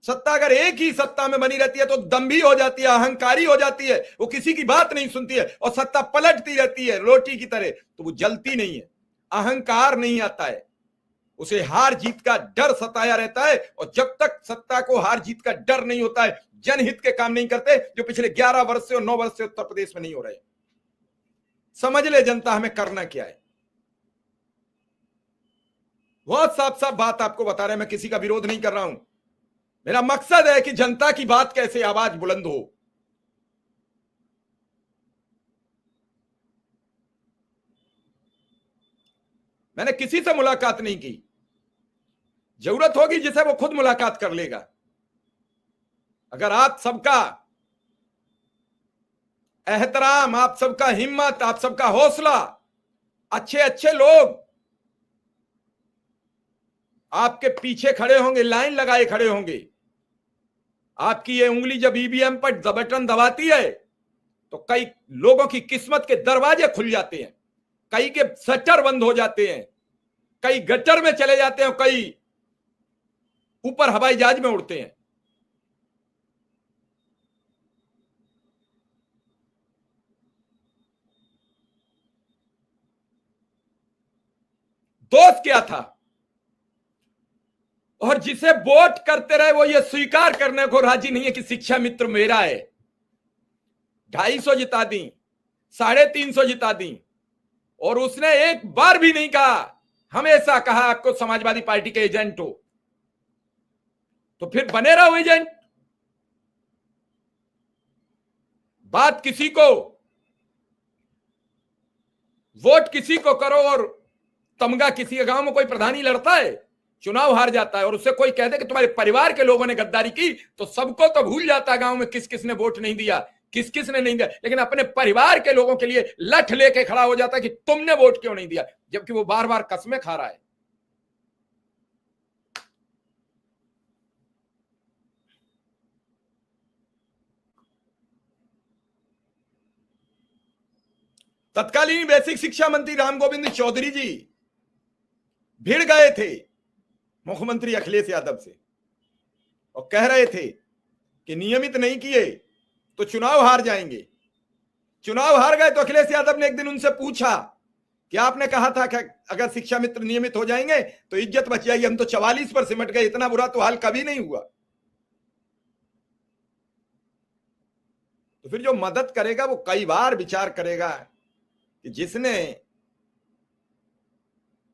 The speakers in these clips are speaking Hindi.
सत्ता अगर एक ही सत्ता में बनी रहती है तो दंभी हो जाती है, अहंकारी हो जाती है, वो किसी की बात नहीं सुनती है और सत्ता पलटती रहती है रोटी की तरह, तो वो जलती नहीं है, अहंकार नहीं आता है, उसे हार जीत का डर सताया रहता है। और जब तक सत्ता को हार जीत का डर नहीं होता है, जनहित के काम नहीं करते, जो पिछले 11 वर्ष से और 9 वर्ष से उत्तर प्रदेश में नहीं हो रहे। समझ ले जनता हमें करना क्या है। बहुत साफ साफ बात आपको बता रहे हैं, मैं किसी का विरोध नहीं कर रहा हूं, मेरा मकसद है कि जनता की बात कैसे आवाज बुलंद हो। मैंने किसी से मुलाकात नहीं की, जरूरत होगी जिसे वो खुद मुलाकात कर लेगा। अगर आप सबका एहतराम, आप सबका हिम्मत, आप सबका हौसला, अच्छे अच्छे लोग आपके पीछे खड़े होंगे, लाइन लगाए खड़े होंगे, आपकी ये उंगली जब ईवीएम पर बटन दबाती है तो कई लोगों की किस्मत के दरवाजे खुल जाते हैं, कई के शटर बंद हो जाते हैं, कई गटर में चले जाते हैं, कई ऊपर हवाई जहाज में उड़ते हैं। दोस्त क्या था, और जिसे वोट करते रहे वो ये स्वीकार करने को राजी नहीं है कि शिक्षा मित्र मेरा है। 250 जिता दी, 350 जिता दी, और उसने एक बार भी नहीं कहा, हमेशा कहा आपको समाजवादी पार्टी के एजेंट हो, तो फिर बने रहो एजेंट। बात किसी को, वोट किसी को करो, और तमगा किसी के गांव में कोई प्रधानी लड़ता है, चुनाव हार जाता है, और उससे कोई कहते कि तुम्हारे परिवार के लोगों ने गद्दारी की, तो सबको तो भूल जाता है गांव में किस किस ने वोट नहीं दिया, किस किस ने नहीं दिया, लेकिन अपने परिवार के लोगों के लिए लठ लेके खड़ा हो जाता है कि तुमने वोट क्यों नहीं दिया, जबकि वो बार बार कस्में खा रहा है। तत्कालीन बेसिक शिक्षा मंत्री राम गोविंद चौधरी जी भिड़ गए थे मुख्यमंत्री अखिलेश यादव से और कह रहे थे कि नियमित नहीं किए तो चुनाव हार जाएंगे। चुनाव हार गए तो अखिलेश यादव ने एक दिन उनसे पूछा कि आपने कहा था कि अगर शिक्षा मित्र नियमित हो जाएंगे तो इज्जत बच जाएगी, हम तो 44 पर सिमट गए, इतना बुरा तो हाल कभी नहीं हुआ। तो फिर जो मदद करेगा वो कई बार विचार करेगा कि जिसने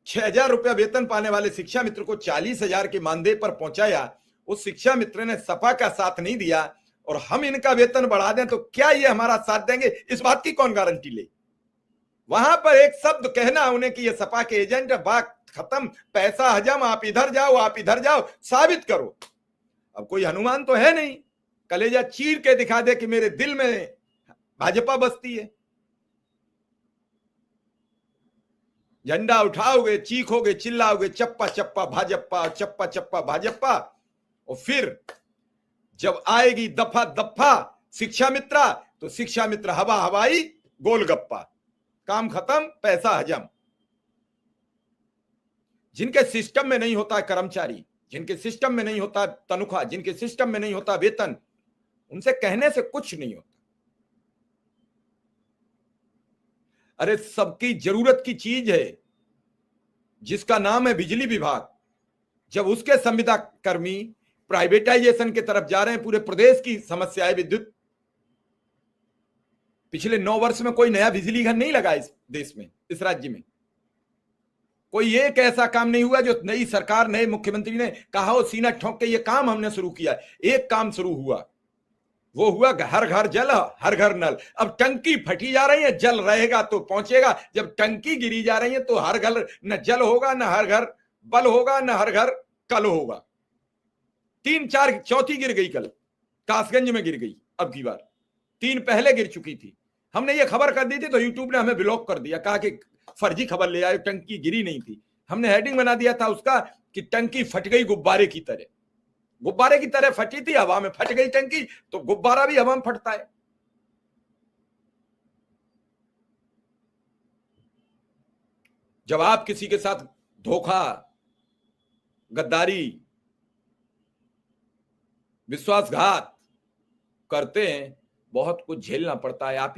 6,000 रुपया वेतन पाने वाले शिक्षा मित्र को 40,000 के मानदेय पर पहुंचाया, उस शिक्षा मित्र ने सपा का साथ नहीं दिया, और हम इनका वेतन बढ़ा दें तो क्या ये हमारा साथ देंगे, इस बात की कौन गारंटी ले। वहां पर एक शब्द कहना उन्हें कि ये सपा के एजेंट, बात खत्म, पैसा हजम, आप इधर जाओ, आप इधर जाओ, साबित करो। अब कोई हनुमान तो है नहीं, कलेजा चीर के दिखा दे कि मेरे दिल में भाजपा बसती है। झंडा उठाओगे, चीखोगे, चिल्लाओगे, चप्पा चप्पा भाजपा, चप्पा चप्पा भाजपा, और फिर जब आएगी दफा दफा शिक्षा मित्रा, तो शिक्षा मित्र हवा हवाई गोलगप्पा, काम खत्म, पैसा हजम। जिनके सिस्टम में नहीं होता कर्मचारी, जिनके सिस्टम में नहीं होता तनख्वाह, जिनके सिस्टम में नहीं होता वेतन, उनसे कहने से कुछ नहीं होता। अरे सबकी जरूरत की चीज है जिसका नाम है बिजली विभाग, जब उसके संविदा कर्मी प्राइवेटाइजेशन की तरफ जा रहे हैं, पूरे प्रदेश की समस्या है विद्युत। पिछले 9 वर्ष में कोई नया बिजली घर नहीं लगा इस देश में, इस राज्य में कोई एक ऐसा काम नहीं हुआ जो नई सरकार, नए मुख्यमंत्री ने कहा हो सीना ठोक के ये काम हमने शुरू किया। एक काम शुरू हुआ, वो हुआ हर घर जल हर घर नल। अब टंकी फटी जा रही है, जल रहेगा तो पहुंचेगा, जब टंकी गिरी जा रही है तो हर घर न जल होगा, न हर घर बल होगा, न हर घर कल होगा। 3-4, चौथी गिर गई कल, कासगंज में गिर गई, अब की बार 3 पहले गिर चुकी थी। हमने ये खबर कर दी थी तो यूट्यूब ने हमें ब्लॉक कर दिया, कहा कि फर्जी खबर ले आए, टंकी गिरी नहीं थी। हमने हेडिंग बना दिया था उसका कि टंकी फट गई गुब्बारे की तरह, गुब्बारे की तरह फटी थी, हवा में फट गई टंकी, तो गुब्बारा भी हवा में फटता है। जब आप किसी के साथ धोखा, गद्दारी, विश्वासघात करते हैं, बहुत कुछ झेलना पड़ता है। आप ही